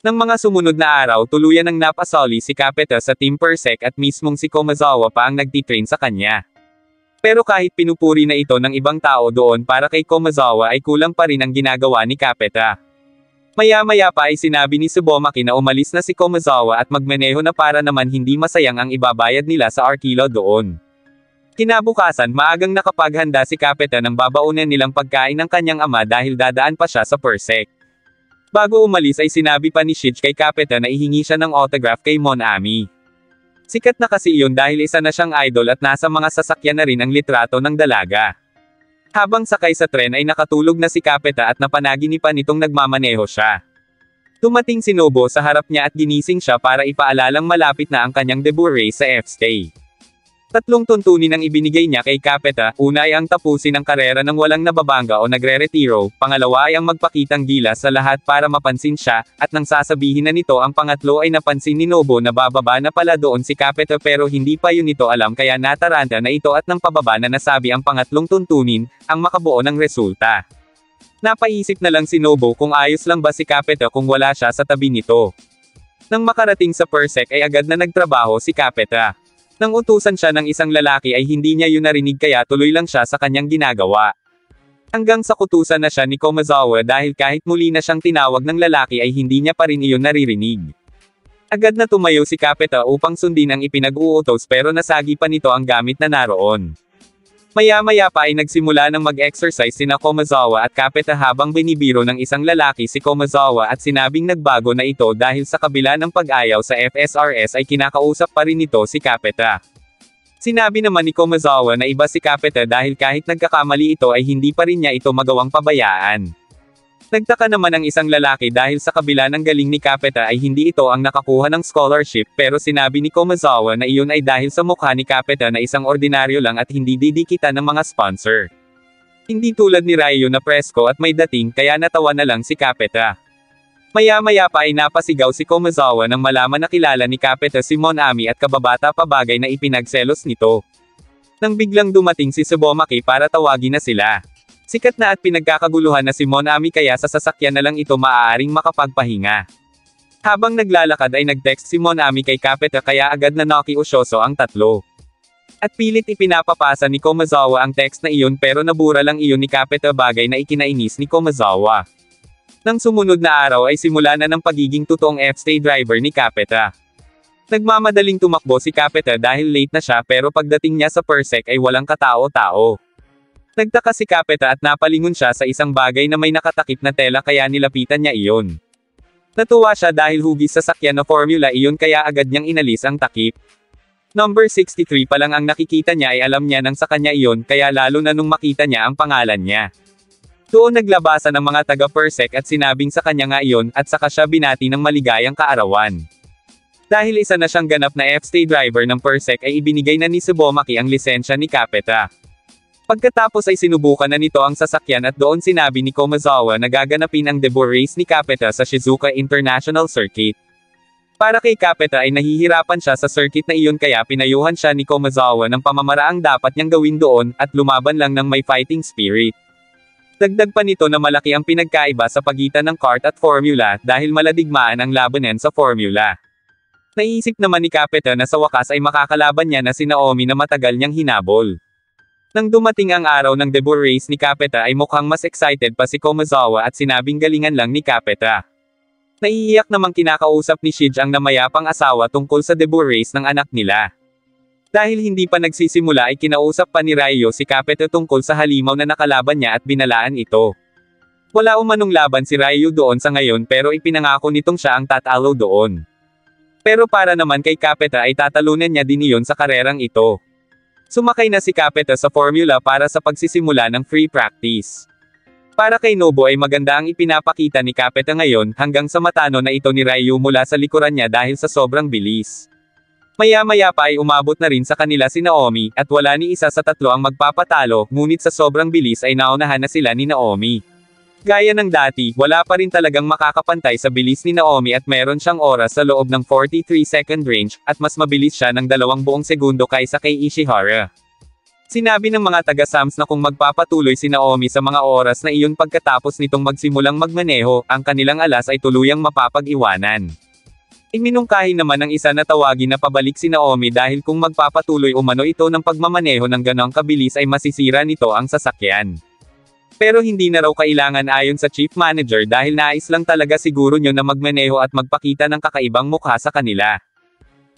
Nang mga sumunod na araw tuluyan ng napasali si Capeta sa Team Persec at mismong si Komazawa pa ang nagtitrain sa kanya. Pero kahit pinupuri na ito ng ibang tao doon para kay Komazawa ay kulang pa rin ang ginagawa ni Capeta. Maya-maya pa ay sinabi ni Tsubomaki na umalis na si Komazawa at magmaneho na para naman hindi masayang ang ibabayad nila sa Arkila doon. Kinabukasan maagang nakapaghanda si Capeta ng babaunan nilang pagkain ng kanyang ama dahil dadaan pa siya sa Persec. Bago umalis ay sinabi pa ni Shige kay Capeta na ihingi siya ng autograph kay Monami. Sikat na kasi iyon dahil isa na siyang idol at nasa mga sasakyan na rin ang litrato ng dalaga. Habang sakay sa tren ay nakatulog na si Capeta at napanaginipan nitong nagmamaneho siya. Dumating si Nobo sa harap niya at ginising siya para ipaalalang malapit na ang kanyang debut race sa FSK. 3 tuntunin ang ibinigay niya kay Capeta, una ay ang tapusin ang karera ng walang nababangga o nagre-retiro, pangalawa ay ang magpakitang gilas sa lahat para mapansin siya, at nang sasabihin na nito ang pangatlo ay napansin ni Nobo na bababa na pala doon si Capeta pero hindi pa yun ito alam kaya nataranta na ito at nang pababa na nasabi ang pangatlong tuntunin, ang makabuo ng resulta. Napaisip na lang si Nobo kung ayos lang ba si Capeta kung wala siya sa tabi nito. Nang makarating sa Persec ay agad na nagtrabaho si Capeta. Nang utusan siya ng isang lalaki ay hindi niya yun narinig kaya tuloy lang siya sa kanyang ginagawa. Hanggang sa kutusan na siya ni Komazawa dahil kahit muli na siyang tinawag ng lalaki ay hindi niya pa rin iyon naririnig. Agad na tumayo si Capeta upang sundin ang ipinag-uutos pero nasagi pa nito ang gamit na naroon. Maya-maya pa ay nagsimula ng mag-exercise sina Komazawa at Capeta habang binibiro ng isang lalaki si Komazawa at sinabing nagbago na ito dahil sa kabila ng pag-ayaw sa FSRS ay kinakausap pa rin nito si Capeta. Sinabi naman ni Komazawa na iba si Capeta dahil kahit nagkakamali ito ay hindi pa rin niya ito magawang pabayaan. Nagtaka naman ang isang lalaki dahil sa kabila ng galing ni Capeta ay hindi ito ang nakakuha ng scholarship pero sinabi ni Komazawa na iyon ay dahil sa mukha ni Capeta na isang ordinaryo lang at hindi didikitan ng mga sponsor. Hindi tulad ni Ryo na presko at may dating kaya natawa na lang si Capeta. Maya-maya pa ay napasigaw si Komazawa nang malaman na kilala ni Capeta si Monami at kababata pa bagay na ipinagselos nito. Nang biglang dumating si Tsubomaki para tawagin na sila. Sikat na at pinagkakaguluhan na si Monami kaya sa sasakyan na lang ito maaaring makapagpahinga. Habang naglalakad ay nag-text si Monami kay Capeta kaya agad na nakiusyoso ang tatlo. At pilit ipinapapasa ni Komazawa ang text na iyon pero nabura lang iyon ni Capeta bagay na ikinainis ni Komazawa. Nang sumunod na araw ay simula na ng pagiging totoong F-stay driver ni Capeta. Nagmamadaling tumakbo si Capeta dahil late na siya pero pagdating niya sa Persec ay walang katao-tao. Nagtaka si Capeta at napalingon siya sa isang bagay na may nakatakip na tela kaya nilapitan niya iyon. Natuwa siya dahil hugis sa sakyan na formula iyon kaya agad niyang inalis ang takip. Number 63 pa lang ang nakikita niya ay alam niya nang sa kanya iyon kaya lalo na nung makita niya ang pangalan niya. Doon naglabasan ng mga taga-Persec at sinabing sa kanya nga iyon at saka siya binati ng maligayang kaarawan. Dahil isa na siyang ganap na F-stay driver ng Persec ay ibinigay na ni Tsubomaki ang lisensya ni Capeta. Pagkatapos ay sinubukan na nito ang sasakyan at doon sinabi ni Komazawa na gaganapin ang debut race ni Capeta sa Shizuoka International Circuit. Para kay Capeta ay nahihirapan siya sa circuit na iyon kaya pinayuhan siya ni Komazawa ng pamamaraang dapat niyang gawin doon at lumaban lang ng may fighting spirit. Dagdag pa nito na malaki ang pinagkaiba sa pagitan ng kart at formula dahil maladigmaan ang labanan sa formula. Naisip naman ni Capeta na sa wakas ay makakalaban niya na si Naomi na matagal niyang hinabol. Nang dumating ang araw ng debut race ni Capeta ay mukhang mas excited pa si Komazawa at sinabing galingan lang ni Capeta. Naiiyak namang kinakausap ni Shige ang namayapang asawa tungkol sa debut race ng anak nila. Dahil hindi pa nagsisimula ay kinausap pa ni Ryo si Capeta tungkol sa halimaw na nakalaban niya at binalaan ito. Wala umanong laban si Ryo doon sa ngayon pero ipinangako nitong siya ang tatalo doon. Pero para naman kay Capeta ay tatalunan niya din iyon sa karerang ito. Sumakay na si Capeta sa formula para sa pagsisimula ng free practice. Para kay Nobo ay maganda ang ipinapakita ni Capeta ngayon hanggang sa matano na ito ni Ryo mula sa likuran niya dahil sa sobrang bilis. Maya-maya pa ay umabot na rin sa kanila si Naomi at wala ni isa sa tatlo ang magpapatalo ngunit sa sobrang bilis ay naunahan na sila ni Naomi. Gaya ng dati, wala pa rin talagang makakapantay sa bilis ni Naomi at meron siyang oras sa loob ng 43-second range, at mas mabilis siya ng 2 buong segundo kaysa kay Ishihara. Sinabi ng mga taga-Sams na kung magpapatuloy si Naomi sa mga oras na iyon pagkatapos nitong magsimulang magmaneho, ang kanilang alas ay tuluyang mapapag-iwanan. Iminungkahi naman ng isa na tawagin na pabalik si Naomi dahil kung magpapatuloy umano ito ng pagmamaneho ng ganong kabilis ay masisira nito ang sasakyan. Pero hindi na raw kailangan ayon sa chief manager dahil nais lang talaga siguro nyo na magmaneho at magpakita ng kakaibang mukha sa kanila.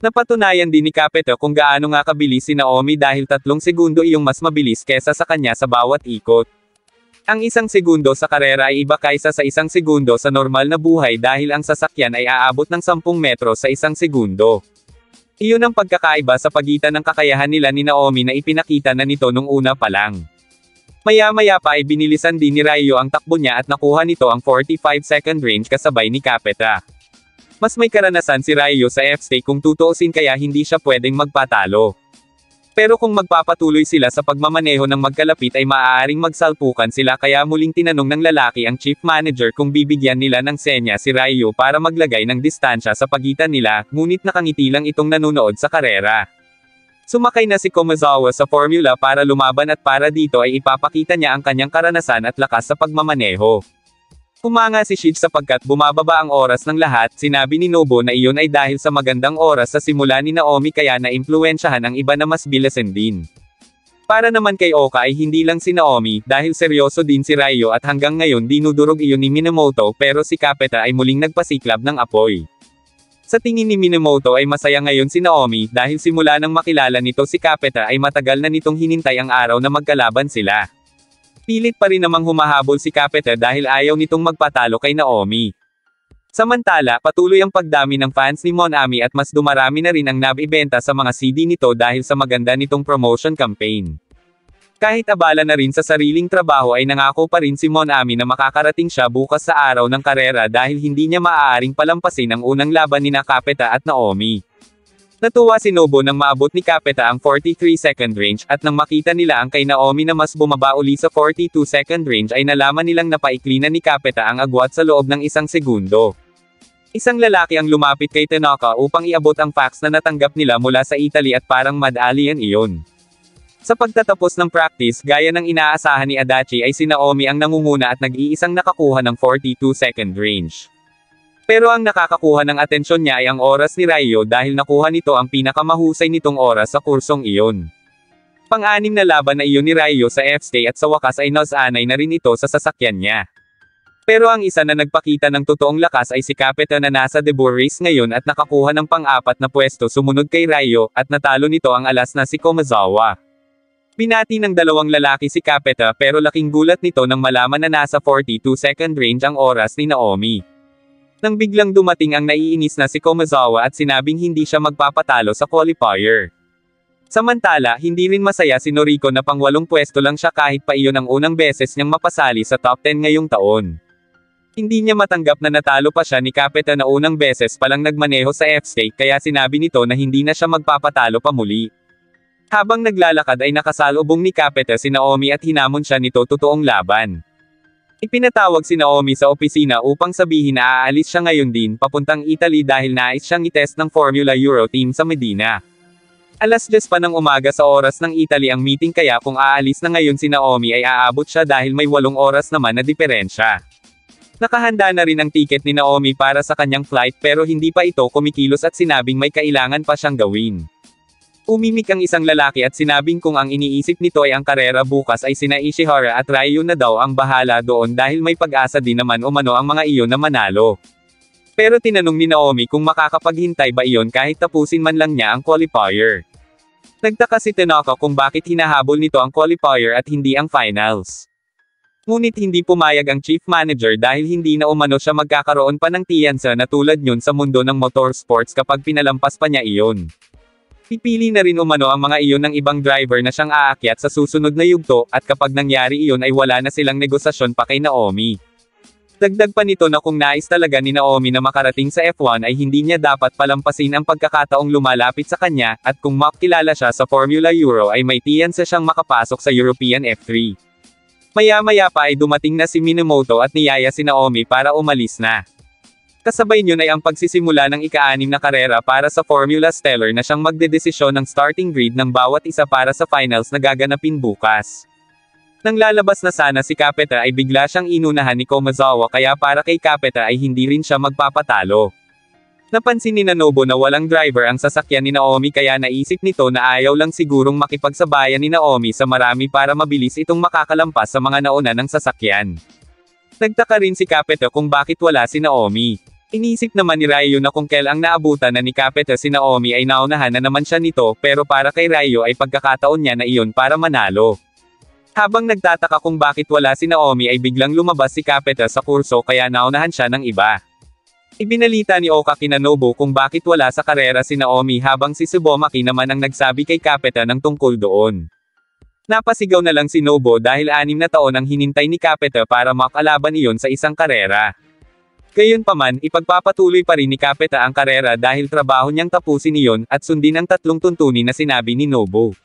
Napatunayan din ni Capito kung gaano nga kabilis si Naomi dahil 3 segundo iyong mas mabilis kesa sa kanya sa bawat ikot. Ang 1 segundo sa karera ay iba kaysa sa 1 segundo sa normal na buhay dahil ang sasakyan ay aabot ng 10 metro sa 1 segundo. Iyon ang pagkakaiba sa pagitan ng kakayahan nila ni Naomi na ipinakita na nito nung una pa lang. Maya-maya pa ay binilisan din ni Ryo ang takbo niya at nakuha nito ang 45-second range kasabay ni Capita. Mas may karanasan si Ryo sa F-stake kung tutuusin kaya hindi siya pwedeng magpatalo. Pero kung magpapatuloy sila sa pagmamaneho ng magkalapit ay maaaring magsalpukan sila kaya muling tinanong ng lalaki ang chief manager kung bibigyan nila ng senya si Ryo para maglagay ng distansya sa pagitan nila, ngunit nakangiti lang itong nanonood sa karera. Sumakay na si Komazawa sa formula para lumaban at para dito ay ipapakita niya ang kanyang karanasan at lakas sa pagmamaneho. Humanga si Shige sapagkat bumababa ang oras ng lahat, sinabi ni Nobo na iyon ay dahil sa magandang oras sa simula ni Naomi kaya naimpluwensyahan ang iba na mas bilasan din. Para naman kay Oka ay hindi lang si Naomi, dahil seryoso din si Ryo at hanggang ngayon dinudurog iyon ni Minamoto pero si Capita ay muling nagpasiklab ng apoy. Sa tingin ni Minamoto ay masaya ngayon si Naomi dahil simula nang makilala nito si Capita ay matagal na nitong hinintay ang araw na magkalaban sila. Pilit pa rin namang humahabol si Capita dahil ayaw nitong magpatalo kay Naomi. Samantala, patuloy ang pagdami ng fans ni Monami at mas dumarami na rin ang nabibenta sa mga CD nito dahil sa maganda nitong promotion campaign. Kahit abala na rin sa sariling trabaho ay nangako pa rin si Monami na makakarating siya bukas sa araw ng karera dahil hindi niya maaaring palampasin ang unang laban nina Capita at Naomi. Natuwa si Nobo nang maabot ni Capita ang 43-second range at nang makita nila ang kay Naomi na mas bumaba uli sa 42-second range ay nalaman nilang napaikli na ni Capita ang agwat sa loob ng 1 segundo. Isang lalaki ang lumapit kay Tanaka upang iabot ang fax na natanggap nila mula sa Italy at parang mad alien iyon. Sa pagtatapos ng practice gaya ng inaasahan ni Adachi ay si Naomi ang nangunguna at nag-iisang nakakuha ng 42-second range. Pero ang nakakakuha ng atensyon niya ay ang oras ni Ryo dahil nakuha nito ang pinakamahusay nitong oras sa kursong iyon. Pang-anim na laban na iyon ni Ryo sa F-stay at sa wakas ay nasanay na rin ito sa sasakyan niya. Pero ang isa na nagpakita ng totoong lakas ay si Capita na nasa debut race ngayon at nakakuha ng pang-4 na pwesto sumunod kay Ryo at natalo nito ang alas na si Komazawa. Binati ng dalawang lalaki si Capita pero laking gulat nito nang malaman na nasa 42-second range ang oras ni Naomi. Nang biglang dumating ang naiinis na si Komazawa at sinabing hindi siya magpapatalo sa qualifier. Samantala, hindi rin masaya si Noriko na pang-8 pwesto lang siya kahit pa iyon ang unang beses niyang mapasali sa top 10 ngayong taon. Hindi niya matanggap na natalo pa siya ni Capita na unang beses palang nagmaneho sa F-stake kaya sinabi nito na hindi na siya magpapatalo pa muli. Habang naglalakad ay nakasalubong ni Capita si Naomi at hinamon siya nito totoong laban. Ipinatawag si Naomi sa opisina upang sabihin na aalis siya ngayon din papuntang Italy dahil nais siyang itest ng Formula Euro team sa Medina. Alas 10 pa ng umaga sa oras ng Italy ang meeting kaya kung aalis na ngayon si Naomi ay aabot siya dahil may 8 oras naman na diferensya. Nakahanda na rin ang tiket ni Naomi para sa kanyang flight pero hindi pa ito kumikilos at sinabing may kailangan pa siyang gawin. Umimik ang isang lalaki at sinabing kung ang iniisip nito ay ang karera bukas ay sina Ishihara at Ryo na daw ang bahala doon dahil may pag-asa din naman umano ang mga iyon na manalo. Pero tinanong ni Naomi kung makakapaghintay ba iyon kahit tapusin man lang niya ang qualifier. Nagtaka si Tanaka kung bakit hinahabol nito ang qualifier at hindi ang finals. Ngunit hindi pumayag ang chief manager dahil hindi na umano siya magkakaroon pa ng tiyansa na tulad yun sa mundo ng motorsports kapag pinalampas pa niya iyon. Pipili na rin umano ang mga iyon ng ibang driver na siyang aakyat sa susunod na yugto, at kapag nangyari iyon ay wala na silang negosasyon pa kay Naomi. Dagdag pa nito na kung nais talaga ni Naomi na makarating sa F1 ay hindi niya dapat palampasin ang pagkakataong lumalapit sa kanya, at kung makilala siya sa Formula Euro ay may tiyansa siyang makapasok sa European F3. Maya-maya pa ay dumating na si Minamoto at niyaya si Naomi para umalis na. Kasabay niyon ay ang pagsisimula ng ika-6 na karera para sa Formula Stellar na siyang magdedesisyon ng starting grid ng bawat isa para sa finals na gaganapin bukas. Nang lalabas na sana si Capeta ay bigla siyang inunahan ni Komazawa kaya para kay Capeta ay hindi rin siya magpapatalo. Napansin ni Nobu na walang driver ang sasakyan ni Naomi kaya naisip nito na ayaw lang sigurong makipagsabayan ni Naomi sa marami para mabilis itong makakalampas sa mga nauna ng sasakyan. Nagtaka rin si Capeta kung bakit wala si Naomi. Inisip naman ni Ryo na kung kailang naabutan na ni Capeta si Naomi ay naunahan na naman siya nito pero para kay Ryo ay pagkakataon niya na iyon para manalo. Habang nagtataka kung bakit wala si Naomi ay biglang lumabas si Capeta sa kurso kaya naunahan siya ng iba. Ibinalita ni Oka kina Nobu kung bakit wala sa karera si Naomi habang si Tsubomaki naman ang nagsabi kay Capeta ng tungkol doon. Napasigaw na lang si Nobu dahil 6 na taon ang hinintay ni Capeta para makalaban iyon sa isang karera. Gayunpaman, ipagpapatuloy pa rin ni Capeta ang karera dahil trabaho niyang tapusin iyon at sundin ang 3 tuntunin na sinabi ni Nobu.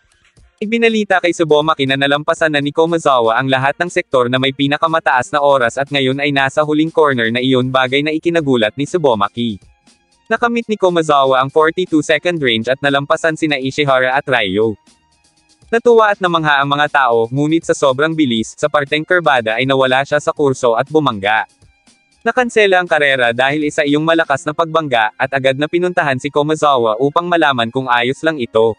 Ibinalita kay Tsubomaki na nalampasan na ni Komazawa ang lahat ng sektor na may pinakamataas na oras at ngayon ay nasa huling corner na iyon bagay na ikinagulat ni Tsubomaki. Nakamit ni Komazawa ang 42-second range at nalampasan sina Ishihara at Ryo. Natuwa at namangha ang mga tao, ngunit sa sobrang bilis, sa parteng kurbada ay nawala siya sa kurso at bumangga. Nakansela ang karera dahil isa iyong malakas na pagbangga, at agad na pinuntahan si Komazawa upang malaman kung ayos lang ito.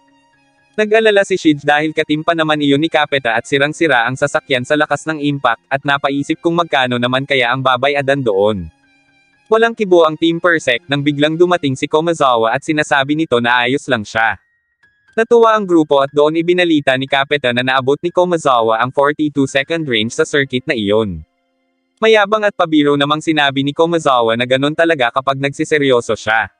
Nag-alala si Shige dahil katimpa naman iyon ni Capeta at sirang-sira ang sasakyan sa lakas ng impact, at napaisip kung magkano naman kaya ang babayadan doon. Walang kibo ang Team Persec nang biglang dumating si Komazawa at sinasabi nito na ayos lang siya. Natuwa ang grupo at doon ibinalita ni Capeta na naabot ni Komazawa ang 42-second range sa circuit na iyon. Mayabang at pabiro namang sinabi ni Komazawa na ganon talaga kapag nagsiseryoso siya.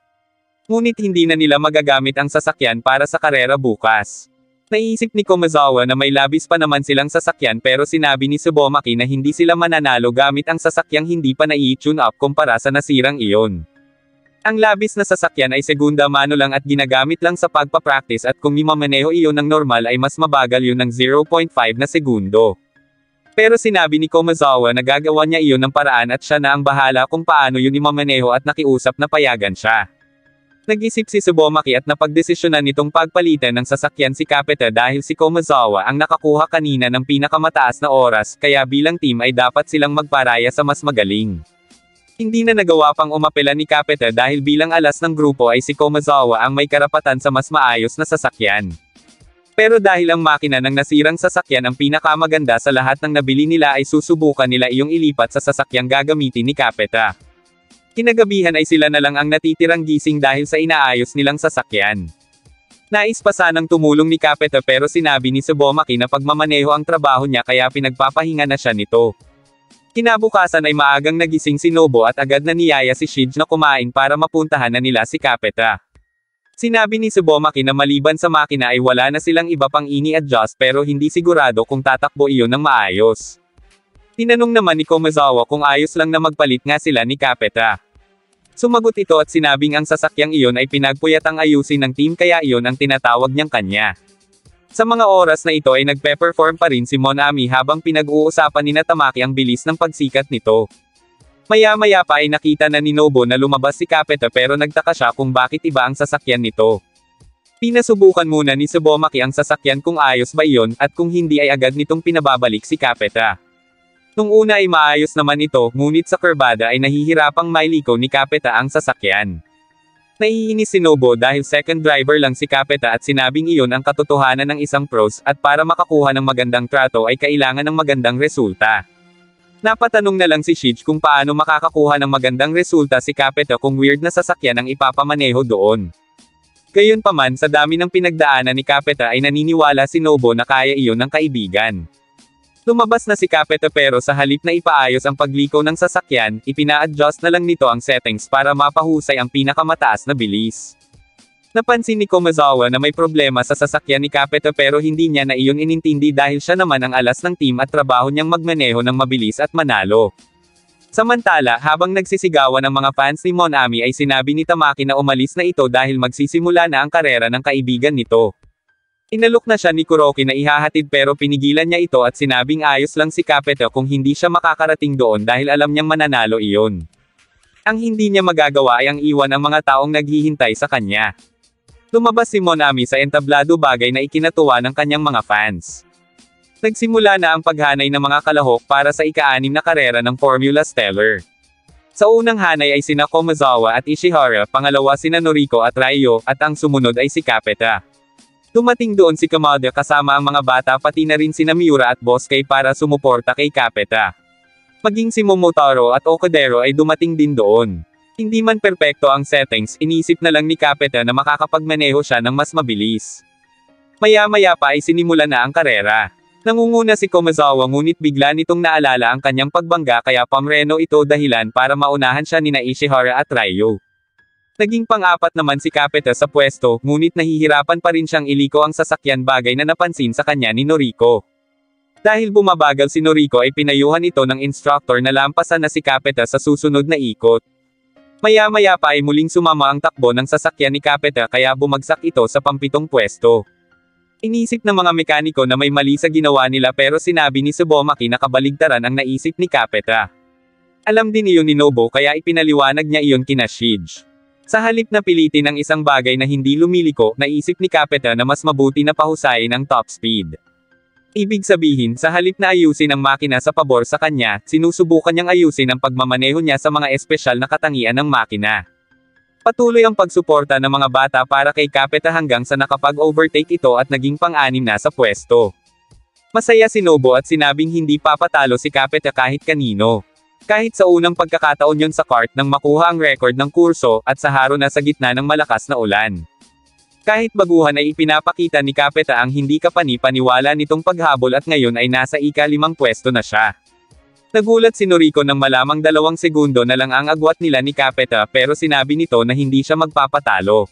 Ngunit hindi na nila magagamit ang sasakyan para sa karera bukas. Naiisip ni Komazawa na may labis pa naman silang sasakyan pero sinabi ni Tsubomaki na hindi sila mananalo gamit ang sasakyang hindi pa nai-tune up kumpara sa nasirang iyon. Ang labis na sasakyan ay segunda mano lang at ginagamit lang sa pagpapractice at kung mimamaneho iyon ng normal ay mas mabagal yun ng 0.5 na segundo. Pero sinabi ni Komazawa na gagawa niya iyon ng paraan at siya na ang bahala kung paano yun imamaneho at nakiusap na payagan siya. Nag-isip si Tsubomaki at napagdesisyonan nitong pagpalitan ng sasakyan si Capeta dahil si Komazawa ang nakakuha kanina ng pinakamataas na oras kaya bilang team ay dapat silang magparaya sa mas magaling. Hindi na nagawa pang umapela ni Capeta dahil bilang alas ng grupo ay si Komazawa ang may karapatan sa mas maayos na sasakyan. Pero dahil ang makina ng nasirang sasakyan ang pinakamaganda sa lahat ng nabili nila ay susubukan nila iyong ilipat sa sasakyang gagamitin ni Capeta. Kinagabihan ay sila na lang ang natitirang gising dahil sa inaayos nilang sasakyan. Nais pa sanang tumulong ni Capeta pero sinabi ni Tsubomaki na pagmamaneho ang trabaho niya kaya pinagpapahinga na siya nito. Kinabukasan ay maagang nagising si Nobu at agad na niyaya si Shige na kumain para mapuntahan na nila si Capeta. Sinabi ni Tsubomaki na maliban sa makina ay wala na silang iba pang ini-adjust pero hindi sigurado kung tatakbo iyon ng maayos. Tinanong naman ni Komazawa kung ayos lang na magpalit nga sila ni Capeta. Sumagot ito at sinabing ang sasakyang iyon ay pinagpuyatang ayusin ng team kaya iyon ang tinatawag niyang kanya. Sa mga oras na ito ay nagpe-perform pa rin si Monami habang pinag-uusapan ni Tamaki ang bilis ng pagsikat nito. Maya-maya pa ay nakita na ni Nobu na lumabas si Capeta pero nagtaka siya kung bakit iba ang sasakyan nito. Pinasubukan muna ni Tsubomaki ang sasakyan kung ayos ba iyon at kung hindi ay agad nitong pinababalik si Capeta. Nung una ay maayos naman ito, ngunit sa kurbada ay nahihirapang mailiko ni Capeta ang sasakyan. Naiinis si Nobu dahil second driver lang si Capeta at sinabing iyon ang katotohanan ng isang pros at para makakuha ng magandang trato ay kailangan ng magandang resulta. Napatanong na lang si Shige kung paano makakakuha ng magandang resulta si Capeta kung weird na sasakyan ang ipapamaneho doon. Gayunpaman sa dami ng pinagdaanan ni Capeta ay naniniwala si Nobu na kaya iyon ng kaibigan. Lumabas na si Capeta pero sa halip na ipaayos ang pagliko ng sasakyan, ipina-adjust na lang nito ang settings para mapahusay ang pinakamataas na bilis. Napansin ni Komazawa na may problema sa sasakyan ni Capeta pero hindi niya na iyon inintindi dahil siya naman ang alas ng team at trabaho niyang magmaneho ng mabilis at manalo. Samantala, habang nagsisigawan ang mga fans ni Monami ay sinabi ni Tamaki na umalis na ito dahil magsisimula na ang karera ng kaibigan nito. Inalok na siya ni Kuroki na ihahatid pero pinigilan niya ito at sinabing ayos lang si Capeta kung hindi siya makakarating doon dahil alam niyang mananalo iyon. Ang hindi niya magagawa ay ang iwan ang mga taong naghihintay sa kanya. Lumabas si Monami sa entablado, bagay na ikinatuwa ng kanyang mga fans. Nagsimula na ang paghanay ng mga kalahok para sa ika-6 na karera ng Formula Stellar. Sa unang hanay ay sina Komazawa at Ishihara, pangalawa sina Noriko at Ryo, at ang sumunod ay si Capeta. Dumating doon si Kamada kasama ang mga bata, pati na rin sina Miura at Bosuke para sumuporta kay Capeta. Maging si Momotaro at Okudero ay dumating din doon. Hindi man perpekto ang settings, inisip na lang ni Capeta na makakapagmaneho siya ng mas mabilis. Maya-maya pa ay sinimula na ang karera. Nangunguna si Komazawa, ngunit bigla nitong naalala ang kanyang pagbangga, kaya pamreno ito dahilan para maunahan siya nina Ishihara at Ryo. Naging pang-apat naman si Capeta sa pwesto, ngunit nahihirapan pa rin siyang iliko ang sasakyan, bagay na napansin sa kanya ni Noriko. Dahil bumabagal si Noriko ay pinayuhan ito ng instructor na lampasan na si Capeta sa susunod na ikot. Maya-maya pa ay muling sumama ang takbo ng sasakyan ni Capeta, kaya bumagsak ito sa pang-7 pwesto. Inisip ng mga mekaniko na may mali sa ginawa nila, pero sinabi ni Tsubomaki na kabaligtaran ang naisip ni Capeta. Alam din iyon ni Nobu, kaya ipinaliwanag niya iyon kina Shige. Sa halip na pilitin ang isang bagay na hindi lumiliko, naisip ni Capeta na mas mabuti na pahusayin ang top speed. Ibig sabihin, sa halip na ayusin ang makina sa pabor sa kanya, sinusubukan niyang ayusin ang pagmamaneho niya sa mga espesyal na katangian ng makina. Patuloy ang pagsuporta ng mga bata para kay Capeta hanggang sa nakapag-overtake ito at naging pang-6 na sa pwesto. Masaya si Nobu at sinabing hindi papatalo si Capeta kahit kanino. Kahit sa unang pagkakataon yon sa kart nang makuha ang record ng kurso, at sa haro na sa gitna ng malakas na ulan. Kahit baguhan ay ipinapakita ni Capeta ang hindi kapani-paniwala nitong paghabol, at ngayon ay nasa ika-5 pwesto na siya. Nagulat si Noriko nang malamang 2 segundo na lang ang agwat nila ni Capeta, pero sinabi nito na hindi siya magpapatalo.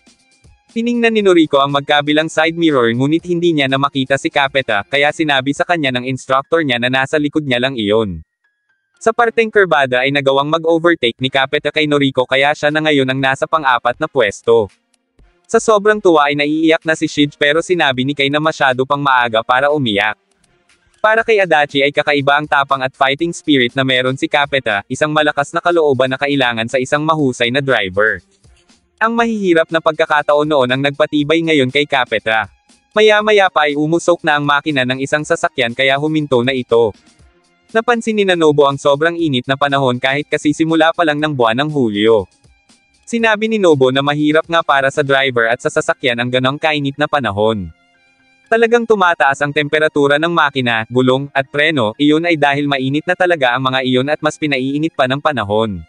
Tiningnan ni Noriko ang magkabilang side mirror, ngunit hindi niya na makita si Capeta, kaya sinabi sa kanya ng instructor niya na nasa likod niya lang iyon. Sa parteng kurbada ay nagawang mag-overtake ni Capeta kay Noriko, kaya siya na ngayon ang nasa pang-4 na pwesto. Sa sobrang tuwa ay naiiyak na si Shige, pero sinabi ni Kay na masyado pang maaga para umiyak. Para kay Adachi ay kakaiba ang tapang at fighting spirit na meron si Capeta, isang malakas na kalooban na kailangan sa isang mahusay na driver. Ang mahihirap na pagkakataon noon ang nagpatibay ngayon kay Capeta. Maya-maya pa ay umusok na ang makina ng isang sasakyan, kaya huminto na ito. Napansin ni Nobu ang sobrang init na panahon kahit kasisimula pa lang ng buwan ng Hulyo. Sinabi ni Nobu na mahirap nga para sa driver at sa sasakyan ang ganong kainit na panahon. Talagang tumataas ang temperatura ng makina, gulong, at preno, iyon ay dahil mainit na talaga ang mga iyon at mas pinaiinit pa ng panahon.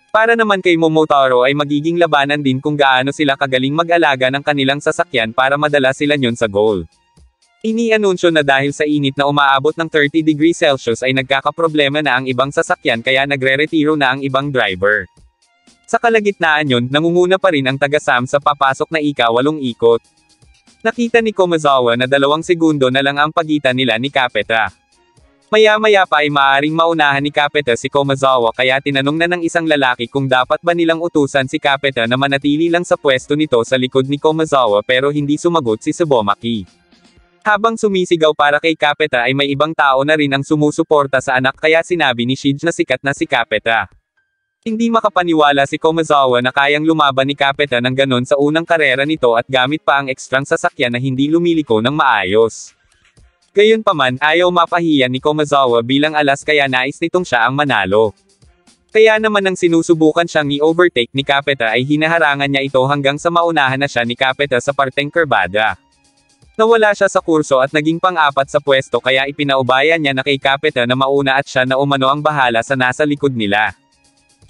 Para naman kay Momotaro ay magiging labanan din kung gaano sila kagaling mag-alaga ng kanilang sasakyan para madala sila nyon sa goal. Inianunsyo na dahil sa init na umaabot ng 30 degrees Celsius ay nagkakaproblema na ang ibang sasakyan, kaya nagre-retiro na ang ibang driver. Sa kalagitnaan yon, nangunguna pa rin ang taga-Sam sa papasok na ika-8 ikot. Nakita ni Komazawa na 2 segundo na lang ang pagitan nila ni Capeta. Maya-maya pa ay maaaring maunahan ni Capeta si Komazawa, kaya tinanong na ng isang lalaki kung dapat ba nilang utusan si Capeta na manatili lang sa pwesto nito sa likod ni Komazawa, pero hindi sumagot si Tsubomaki. Habang sumisigaw para kay Capeta ay may ibang tao na rin ang sumusuporta sa anak, kaya sinabi ni Shige na sikat na si Capeta. Hindi makapaniwala si Komazawa na kayang lumaban ni Capeta ng ganon sa unang karera nito at gamit pa ang ekstrang sasakyan na hindi lumiliko ng maayos. Gayunpaman, ayaw mapahiya ni Komazawa bilang alas, kaya nais nitong siya ang manalo. Kaya naman nang sinusubukan siyang i-overtake ni Capeta ay hinaharangan niya ito hanggang sa maunahan na siya ni Capeta sa parteng kurbada. Nawala siya sa kurso at naging pang-4 sa pwesto, kaya ipinaubayan niya na kay Capeta na mauna at siya na umano ang bahala sa nasa likod nila.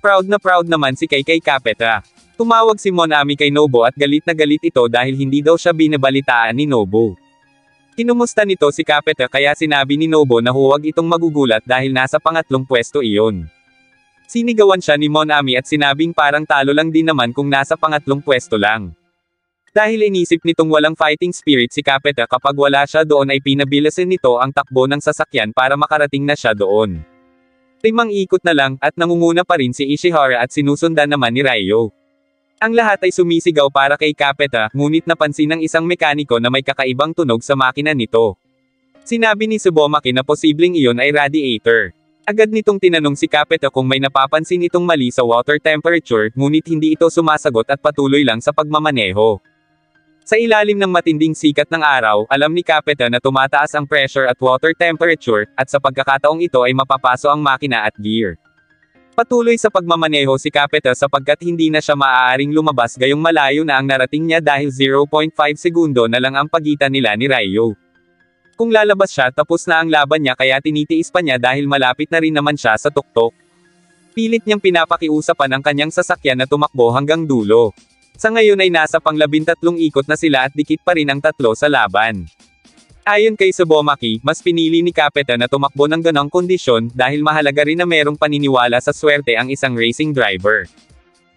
Proud naman si kay Capeta. Tumawag si Monami kay Nobu at galit na galit ito dahil hindi daw siya binabalitaan ni Nobu. Kinumusta nito si Capeta, kaya sinabi ni Nobu na huwag itong magugulat dahil nasa pang-3 pwesto iyon. Sinigawan siya ni Monami at sinabing parang talo lang din naman kung nasa pang-3 pwesto lang. Dahil inisip nitong walang fighting spirit si Capeta, kapag wala siya doon ay pinabilisan nito ang takbo ng sasakyan para makarating na siya doon. 5 ikot na lang, at nangunguna pa rin si Ishihara at sinusundan naman ni Ryo. Ang lahat ay sumisigaw para kay Capeta, ngunit napansin ng isang mekaniko na may kakaibang tunog sa makina nito. Sinabi ni Tsubomaki na posibleng iyon ay radiator. Agad nitong tinanong si Capeta kung may napapansin itong mali sa water temperature, ngunit hindi ito sumasagot at patuloy lang sa pagmamaneho. Sa ilalim ng matinding sikat ng araw, alam ni Capeta na tumataas ang pressure at water temperature, at sa pagkakataong ito ay mapapaso ang makina at gear. Patuloy sa pagmamaneho si Capeta sapagkat hindi na siya maaaring lumabas gayong malayo na ang narating niya dahil 0.5 segundo na lang ang pagitan nila ni Ryo. Kung lalabas siya tapos na ang laban niya kaya tinitiis pa niya dahil malapit na rin naman siya sa tuktok. Pilit niyang pinapakiusapan ang kanyang sasakyan na tumakbo hanggang dulo. Sa ngayon ay nasa pang-13 ikot na sila at dikit pa rin ang tatlo sa laban. Ayon kay Subomaki, mas pinili ni Capeta na tumakbo ng ganong kondisyon dahil mahalaga rin na merong paniniwala sa swerte ang isang racing driver.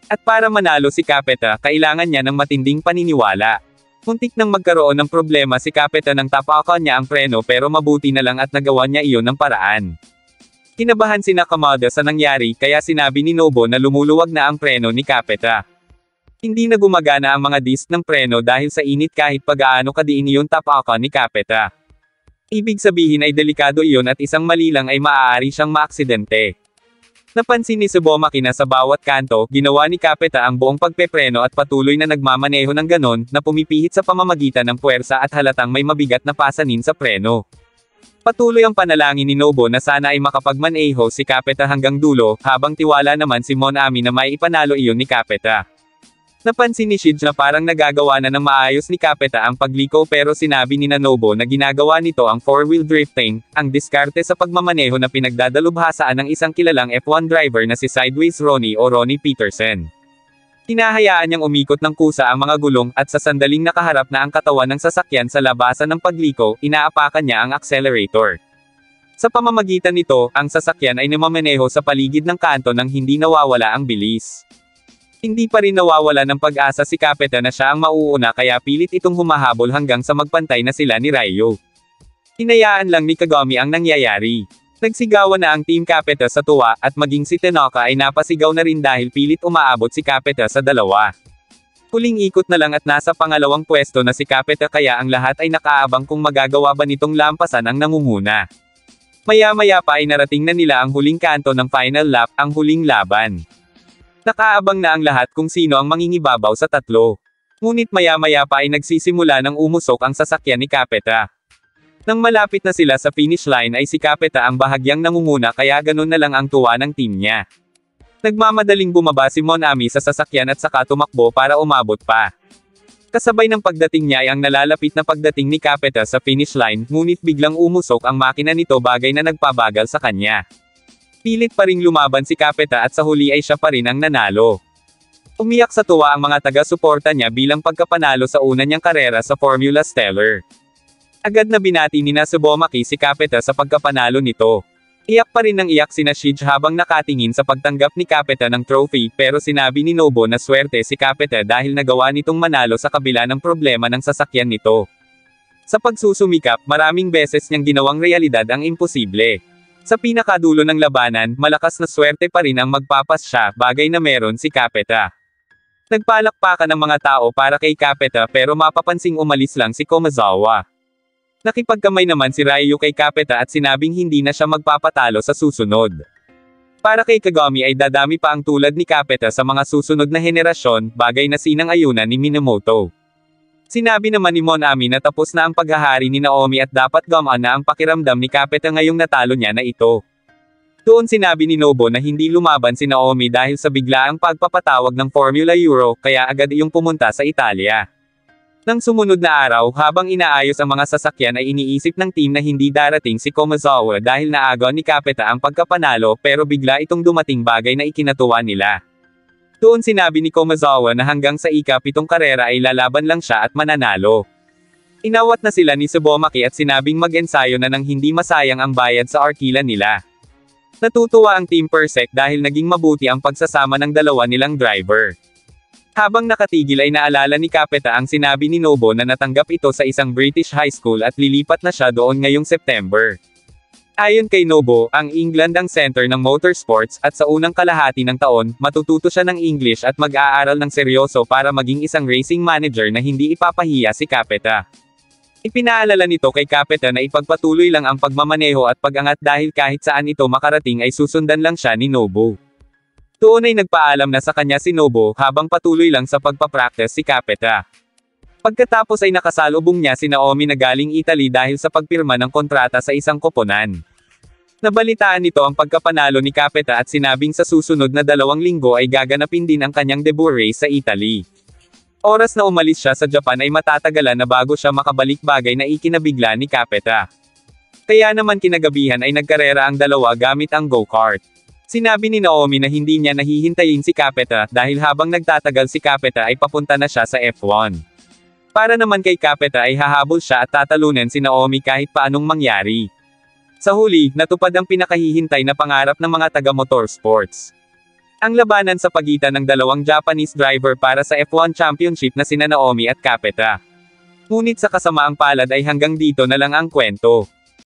At para manalo si Capeta, kailangan niya ng matinding paniniwala. Muntik nang magkaroon ng problema si Capeta nang tapakan niya ang preno pero mabuti na lang at nagawa niya iyon ng paraan. Kinabahan si Nakamada sa nangyari kaya sinabi ni Nobo na lumuluwag na ang preno ni Capeta. Hindi na gumagana ang mga disc ng preno dahil sa init kahit pagaano kadiin iyon tapakan ni Capeta. Ibig sabihin ay delikado iyon at isang mali lang ay maaari siyang maaksidente. Napansin ni Subomaki na sa bawat kanto, ginawa ni Capeta ang buong pagpepreno at patuloy na nagmamaneho ng ganon, na pumipihit sa pamamagitan ng puwersa at halatang may mabigat na pasanin sa preno. Patuloy ang panalangin ni Nobo na sana ay makapagmaneho si Capeta hanggang dulo, habang tiwala naman si Monami na may ipanalo iyon ni Capeta. Napansin ni Shige na parang nagagawa na ng maayos ni Capeta ang pagliko pero sinabi ni Nobo na ginagawa nito ang four-wheel drifting, ang diskarte sa pagmamaneho na pinagdadalubhasaan ng isang kilalang F1 driver na si Sideways Ronnie o Ronnie Peterson. Hinahayaan niyang umikot ng kusa ang mga gulong at sa sandaling nakaharap na ang katawan ng sasakyan sa labasan ng pagliko, inaapakan niya ang accelerator. Sa pamamagitan nito, ang sasakyan ay namamaneho sa paligid ng kanto nang hindi nawawala ang bilis. Hindi pa rin nawawala ng pag-asa si Capeta na siya ang mauuna kaya pilit itong humahabol hanggang sa magpantay na sila ni Ryo. Hinayaan lang ni Kagami ang nangyayari. Nagsigawan na ang Team Capeta sa tuwa, at maging si Tenoka ay napasigaw na rin dahil pilit umaabot si Capeta sa dalawa. Huling ikot na lang at nasa pangalawang pwesto na si Capeta kaya ang lahat ay nakaabang kung magagawa ba nitong lampasan ang nangunguna. Maya-maya pa ay narating na nila ang huling kanto ng final lap, ang huling laban. Nakaabang na ang lahat kung sino ang mangingibabaw sa tatlo. Ngunit maya-maya pa ay nagsisimula ng umusok ang sasakyan ni Capeta. Nang malapit na sila sa finish line ay si Capeta ang bahagyang nangunguna kaya ganun na lang ang tuwa ng team niya. Nagmamadaling bumaba si Monami sa sasakyan at saka tumakbo para umabot pa. Kasabay ng pagdating niya ay ang nalalapit na pagdating ni Capeta sa finish line, ngunit biglang umusok ang makina nito bagay na nagpabagal sa kanya. Pilit pa ring lumaban si Capeta at sa huli ay siya pa rin ang nanalo. Umiyak sa tuwa ang mga taga-suporta niya bilang pagkapanalo sa una niyang karera sa Formula Stellar. Agad na binati ni Subomaki si Capeta sa pagkapanalo nito. Iyak pa rin ng iyak sina Shige habang nakatingin sa pagtanggap ni Capeta ng trophy pero sinabi ni Nobo na swerte si Capeta dahil nagawa nitong manalo sa kabila ng problema ng sasakyan nito. Sa pagsusumikap, maraming beses niyang ginawang realidad ang imposible. Sa pinakadulo ng labanan, malakas na swerte pa rin ang magpapas siya, bagay na meron si Capeta. Nagpalakpakan ng mga tao para kay Capeta pero mapapansing umalis lang si Komazawa. Nakipagkamay naman si Ryo kay Capeta at sinabing hindi na siya magpapatalo sa susunod. Para kay Kagami ay dadami pa ang tulad ni Capeta sa mga susunod na henerasyon, bagay na sinang-ayunan ni Minamoto. Sinabi naman ni Monami na tapos na ang paghahari ni Naomi at dapat gumaan na ang pakiramdam ni Capeta ngayong natalo niya na ito. Doon sinabi ni Nobo na hindi lumaban si Naomi dahil sa biglaang pagpapatawag ng Formula Euro, kaya agad iyong pumunta sa Italia. Nang sumunod na araw, habang inaayos ang mga sasakyan ay iniisip ng team na hindi darating si Komazawa dahil naaga ni Capeta ang pagkapanalo pero bigla itong dumating bagay na ikinatuwa nila. Doon sinabi ni Komazawa na hanggang sa ika-7 karera ay lalaban lang siya at mananalo. Inawat na sila ni Subomaki at sinabing mag-ensayo na nang hindi masayang ang bayad sa arkila nila. Natutuwa ang Team Persec dahil naging mabuti ang pagsasama ng dalawa nilang driver. Habang nakatigil ay naalala ni Capeta ang sinabi ni Nobo na natanggap ito sa isang British high school at lilipat na siya doon ngayong September. Ayon kay Nobo, ang England ang center ng motorsports at sa unang kalahati ng taon, matututo siya ng English at mag-aaral ng seryoso para maging isang racing manager na hindi ipapahiya si Capeta. Ipinaalala nito kay Capeta na ipagpatuloy lang ang pagmamaneho at pag-angat dahil kahit saan ito makarating ay susundan lang siya ni Nobu. Doon ay nagpaalam na sa kanya si Nobu habang patuloy lang sa pagpapractice si Capeta. Pagkatapos ay nakasalubong niya si Naomi na galing Italy dahil sa pagpirma ng kontrata sa isang koponan. Nabalitaan nito ang pagkapanalo ni Capeta at sinabing sa susunod na 2 linggo ay gaganapin din ang kanyang debut race sa Italy. Oras na umalis siya sa Japan ay matatagalan na bago siya makabalik, bagay na ikinabigla ni Capeta. Kaya naman kinagabihan ay nagkarera ang dalawa gamit ang go-kart. Sinabi ni Naomi na hindi niya nahihintayin si Capeta dahil habang nagtatagal si Capeta ay papunta na siya sa F1. Para naman kay Capeta ay hahabol siya at tatalunan si Naomi kahit paanong mangyari. Sa huli, natupad ang pinakahihintay na pangarap ng mga taga-motorsports. Ang labanan sa pagitan ng 2 Japanese driver para sa F1 Championship na sina Naomi at Capeta. Ngunit sa kasamaang palad ay hanggang dito na lang ang kwento.